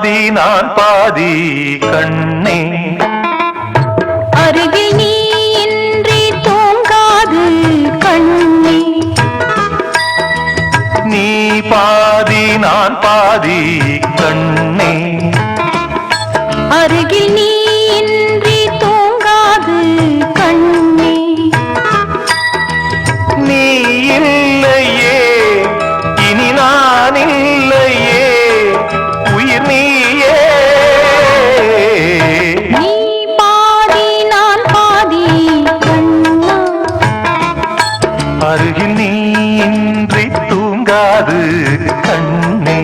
பாதி நான் பாதி கண்ணே அருகில் நீ இன்றி தூங்காது கண்ணே நீ பாதி நான் பாதி கண்ணே அருகில் நீ இன்றி தூங்காது கண்ணே நீ இல்லையே இனி நான் இல்லையே உயிர் நீயே நீ பாதி நான் பாதி கண்ணா அருகில் நீ இன்றி தூங்காது கண்ணே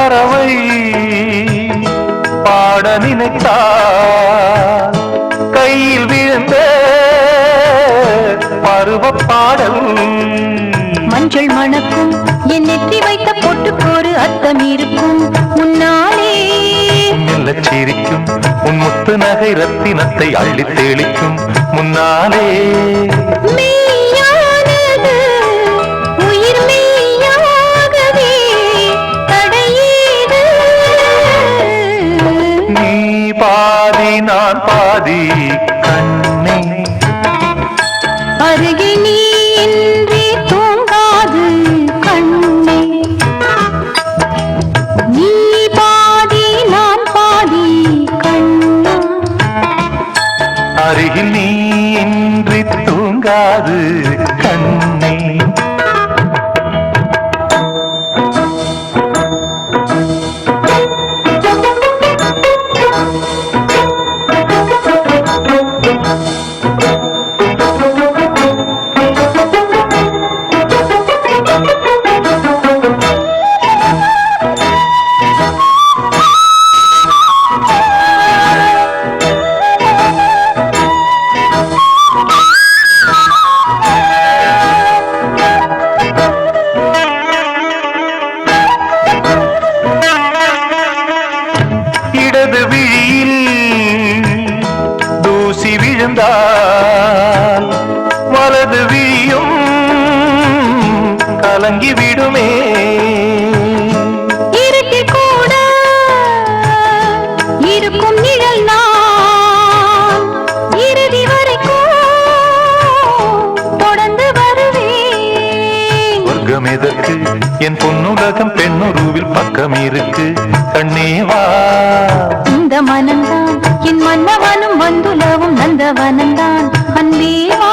பறவை பாட நினைத்தால் கையில் விழுந்த பருவ பாடல் மஞ்சள் மணக்கும் என் நெற்றி வைத்த பொட்டுக்கோரு அர்த்தம் இருக்கும் முன்னாலே மெல்லச் சிரிக்கும் உன் முத்து நகை ரத்தினத்தை அள்ளித் தெளிக்கும் முன்னாலே நான் பாதி கண்ணே அருகில் நீ இன்றி தூங்காது கண்ணே நீ பாதி நான் பாதி கண்ணா அருகில் நீ இன்றி தூங்காது கண்ணே இடது விழியில் தூசி விழுந்தால் வலது விழியும் கலங்கி விடுமே இருட்டி கூட இருக்கும் நிழல் நான் இறுதி வரைக்கும் தொடர்ந்து வருவேன் சொர்க்கம் எதற்கு என் பொன்னுலகம் பெண்ணுருவில் பக்கம் இருக்கு கண்ணேவா இந்த மனம்தான் என் மன்னவனும் வந்துலவும் நந்தவனந்தான் அன்பேவா